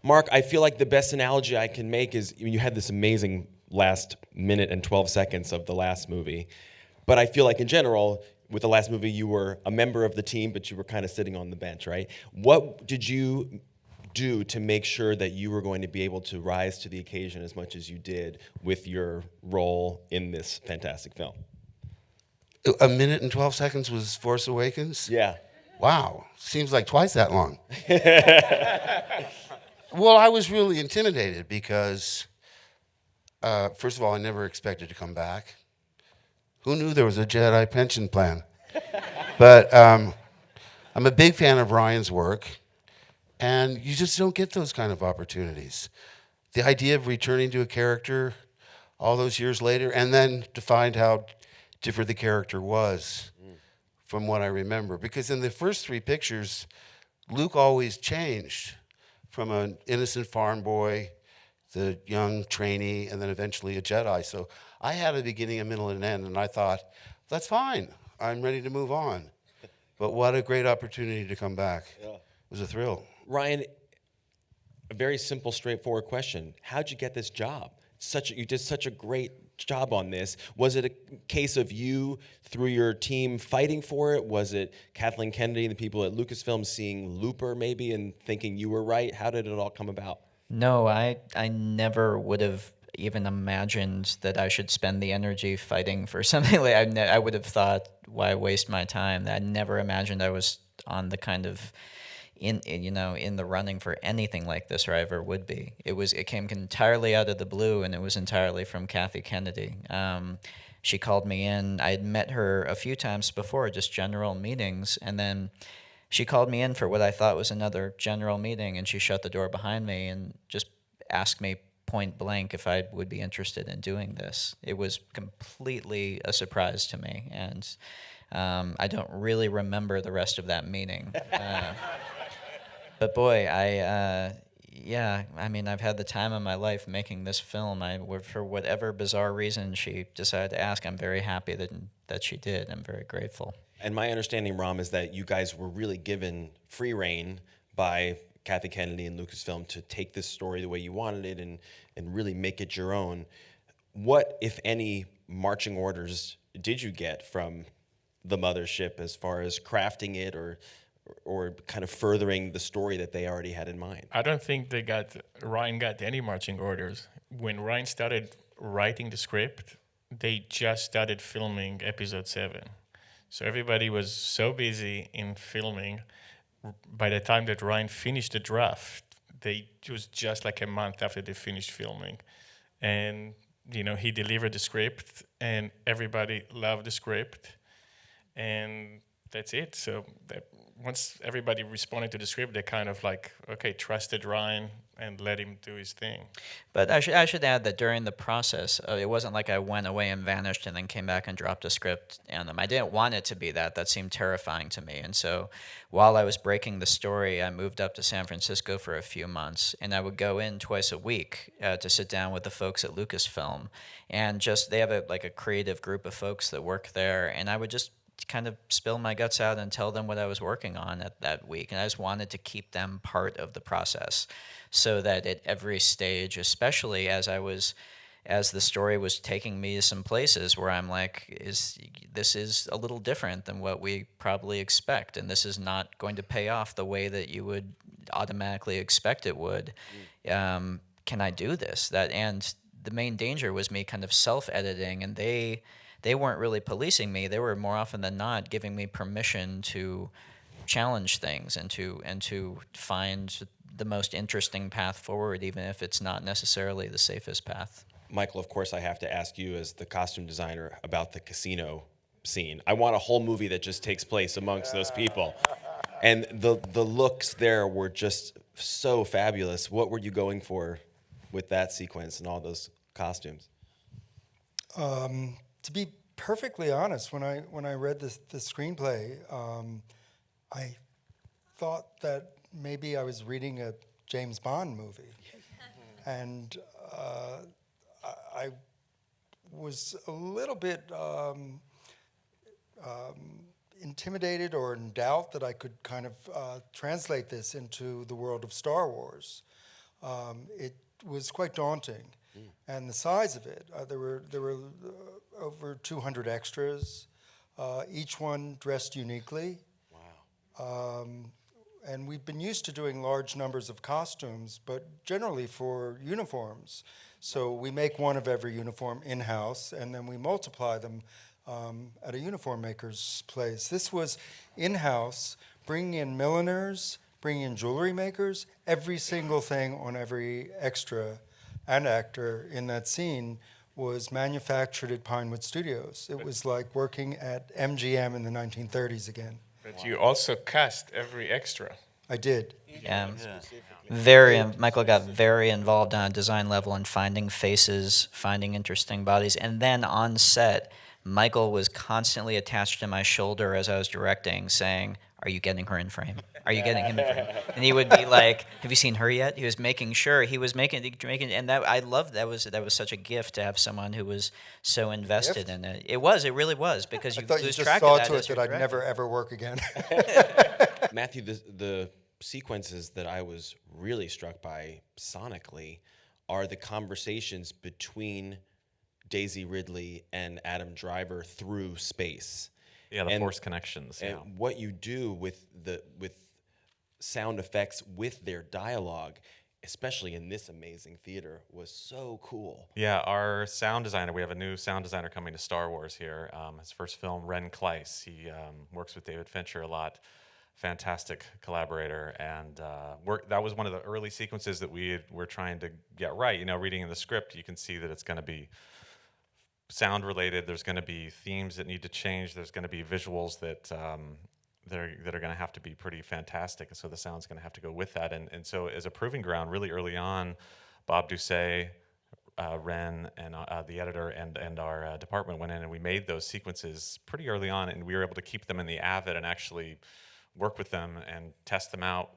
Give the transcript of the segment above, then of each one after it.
Mark, I feel like the best analogy I can make is you had this amazing last minute and 12 seconds of the last movie. But I feel like in general, with the last movie, you were a member of the team, but you were kind of sitting on the bench, right? What did you do to make sure that you were going to be able to rise to the occasion as much as you did with your role in this fantastic film? A minute and 12 seconds was Force Awakens? Yeah. Wow. Seems like twice that long. Well, I was really intimidated because, first of all, I never expected to come back. Who knew there was a Jedi pension plan? But I'm a big fan of Ryan's work, and you just don't get those kind of opportunities. The idea of returning to a character all those years later, and then to find how different the character was from what I remember. Because in the first three pictures, Luke always changed from an innocent farm boy, the young trainee, and then eventually a Jedi. So I had a beginning, a middle, and an end, and I thought, that's fine. I'm ready to move on. But what a great opportunity to come back. Yeah. It was a thrill. Ryan, a very simple, straightforward question. How'd you get this job? You did such a great job on this. Was it a case of you, through your team, fighting for it? Was it Kathleen Kennedy and the people at Lucasfilm seeing Looper maybe and thinking you were right? How did it all come about? No, I never would have even imagined that I should spend the energy fighting for something like I would have thought, why waste my time? I never imagined I was on the kind of in the running for anything like this, or I ever would be. It came entirely out of the blue, and it was entirely from Kathy Kennedy. She called me in. I had met her a few times before, just general meetings, and then she called me in for what I thought was another general meeting, and she shut the door behind me and just asked me point blank if I would be interested in doing this. It was completely a surprise to me, and I don't really remember the rest of that meeting. But boy, I've had the time of my life making this film. For whatever bizarre reason she decided to ask, I'm very happy that she did. I'm very grateful. And my understanding, Ram, is that you guys were really given free rein by Kathy Kennedy and Lucasfilm to take this story the way you wanted it and really make it your own. What, if any, marching orders did you get from the mothership as far as crafting it or kind of furthering the story that they already had in mind? I don't think Ryan got any marching orders. When Ryan started writing the script, they just started filming episode 7. So everybody was so busy in filming. By the time that Ryan finished the draft, it was just like a month after they finished filming. And, he delivered the script, and everybody loved the script. And that's it. So once everybody responded to the script, they kind of trusted Ryan and let him do his thing. But I should add that during the process, it wasn't like I went away and vanished and then came back and dropped a script on them. I didn't want it to be that. That seemed terrifying to me. And so while I was breaking the story, I moved up to San Francisco for a few months, and I would go in twice a week to sit down with the folks at Lucasfilm. And they have a creative group of folks that work there, and I would just kind of spill my guts out and tell them what I was working on at that week. And I just wanted to keep them part of the process so that at every stage, especially as the story was taking me to some places where I'm like, this is a little different than what we probably expect, and this is not going to pay off the way that you would automatically expect it would. Can I do this? And the main danger was me kind of self-editing, and they weren't really policing me. They were more often than not giving me permission to challenge things and to find the most interesting path forward, even if it's not necessarily the safest path. Michael, of course, I have to ask you as the costume designer about the casino scene. I want a whole movie that just takes place amongst those people. And the looks there were just so fabulous. What were you going for with that sequence and all those costumes? To be perfectly honest, when I read the screenplay, I thought that maybe I was reading a James Bond movie, and I was a little bit intimidated or in doubt that I could kind of translate this into the world of Star Wars. it was quite daunting. And the size of it, there were over 200 extras, each one dressed uniquely. Wow. And we've been used to doing large numbers of costumes, but generally for uniforms. So we make one of every uniform in-house, and then we multiply them at a uniform maker's place. This was in-house, bringing in milliners, bringing in jewelry makers. Every single thing on every extra and actor in that scene was manufactured at Pinewood Studios. It was like working at MGM in the 1930s again. But you also cast every extra. I did. Yeah. Yeah. Michael got very involved on a design level in finding faces, finding interesting bodies, and then on set, Michael was constantly attached to my shoulder as I was directing, saying, "Are you getting her in frame? Are you getting him in frame?" And he would be like, "Have you seen her yet?" He was making sure he was making, and that I loved that was such a gift to have someone who was so invested in it. It really was, because I you thought you lose just track saw of that to it as you're that I'd directing. never ever work again. Matthew, the sequences that I was really struck by sonically are the conversations between Daisy Ridley and Adam Driver through space. Yeah, the And- force connections. And Yeah. what you do with sound effects with their dialogue, especially in this amazing theater, was so cool. Yeah, our sound designer, we have a new sound designer coming to Star Wars here. His first film, Ren Kleiss. He works with David Fincher a lot. Fantastic collaborator. And that was one of the early sequences that were trying to get right. You know, reading in the script, you can see that it's going to be sound related. There's going to be themes that need to change. There's going to be visuals that are going to have to be pretty fantastic, and so the sound's going to have to go with that. And so as a proving ground, really early on, Bob Doucet, Ren, and the editor and our department went in and we made those sequences pretty early on, and we were able to keep them in the Avid and actually work with them and test them out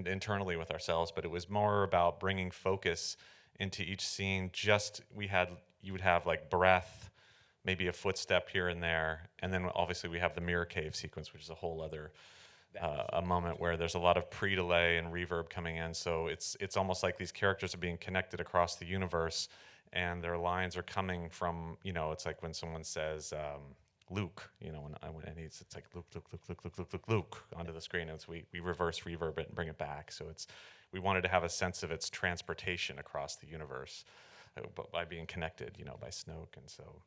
internally with ourselves. But it was more about bringing focus into each scene. You would have like breath, maybe a footstep here and there, and then obviously we have the mirror cave sequence, which is a whole other a moment where there's a lot of pre-delay and reverb coming in. So it's almost like these characters are being connected across the universe, and their lines are coming from, it's like when someone says Luke, it's like Luke onto the screen, and we reverse reverb it and bring it back. So we wanted to have a sense of its transportation across the universe, by being connected, by Snoke. And so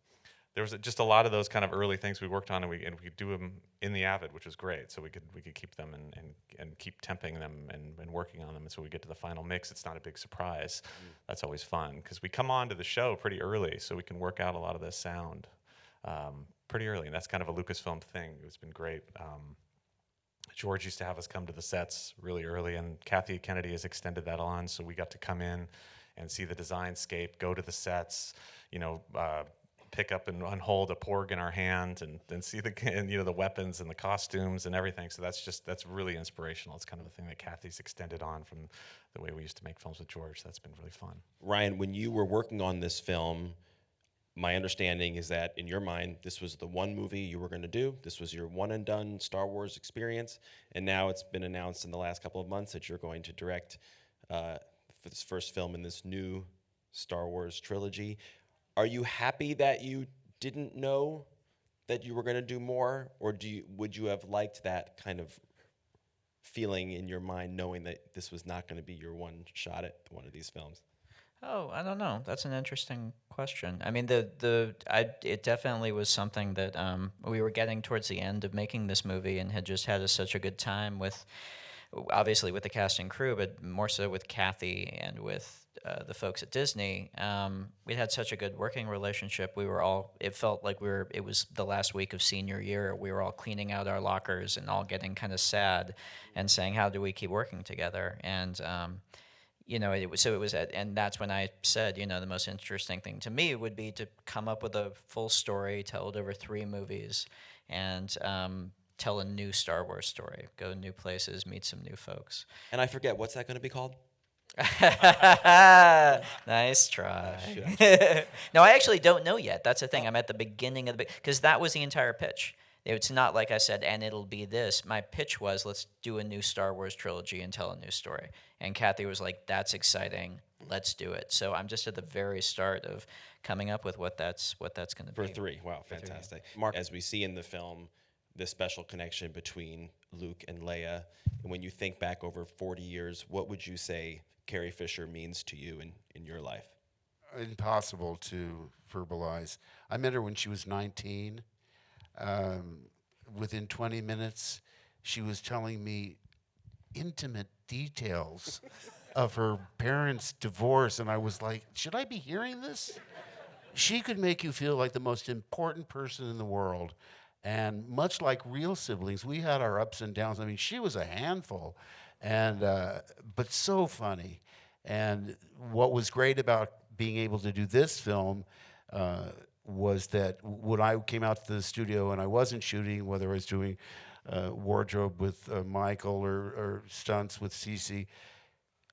there was just a lot of those kind of early things we worked on, and we could do them in the Avid, which was great. So we could keep them and keep temping them and working on them. And so we get to the final mix, it's not a big surprise. That's always fun, because we come on to the show pretty early, so we can work out a lot of the sound pretty early. And that's kind of a Lucasfilm thing. It's been great. George used to have us come to the sets really early, and Kathy Kennedy has extended that on, so we got to come in and see the designscape, go to the sets, pick up and hold a porg in our hand, and see the weapons and the costumes and everything. So that's really inspirational. It's kind of the thing that Kathy's extended on from the way we used to make films with George. That's been really fun. Ryan, when you were working on this film, my understanding is that in your mind, this was the one movie you were going to do. This was your one and done Star Wars experience. And now it's been announced in the last couple of months that you're going to direct for this first film in this new Star Wars trilogy. Are you happy that you didn't know that you were going to do more, or would you have liked that kind of feeling in your mind, knowing that this was not going to be your one shot at one of these films? Oh, I don't know. That's an interesting question. I mean, it definitely was something that we were getting towards the end of making this movie, and had just had such a good time obviously with the cast and crew, but more so with Kathy and with the folks at Disney. We had such a good working relationship. It felt like it was the last week of senior year. We were all cleaning out our lockers and all getting kind of sad and saying, how do we keep working together? And and that's when I said, the most interesting thing to me would be to come up with a full story, tell it over 3 movies, and tell a new Star Wars story, go new places, meet some new folks. And I forget, what's that going to be called? Nice try. No, I actually don't know yet. That's the thing. I'm at the beginning of because that was the entire pitch. It's not like I said, and it'll be this. My pitch was, let's do a new Star Wars trilogy and tell a new story. And Kathy was like, that's exciting. Let's do it. So I'm just at the very start of coming up with what that's going to be. For 3. Wow, fantastic. Mark, as we see in the film, this special connection between Luke and Leia, and when you think back over 40 years, what would you say Carrie Fisher means to you in your life? Impossible to verbalize. I met her when she was 19. Within 20 minutes, she was telling me intimate details of her parents' divorce, and I was like, should I be hearing this? She could make you feel like the most important person in the world. And much like real siblings, we had our ups and downs. I mean, she was a handful, and but so funny. And what was great about being able to do this film was that when I came out to the studio and I wasn't shooting, whether I was doing wardrobe with Michael or stunts with Cece,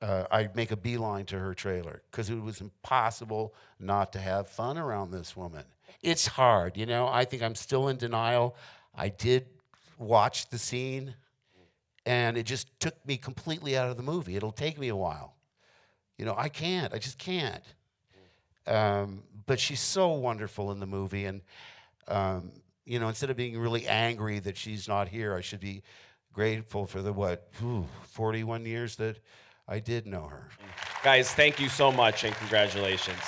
I'd make a beeline to her trailer because it was impossible not to have fun around this woman. It's hard, you know. I think I'm still in denial. I did watch the scene, and it just took me completely out of the movie. It'll take me a while. You know, I just can't. But she's so wonderful in the movie, and you know, instead of being really angry that she's not here, I should be grateful for the 41 years that I did know her. Guys, thank you so much and congratulations.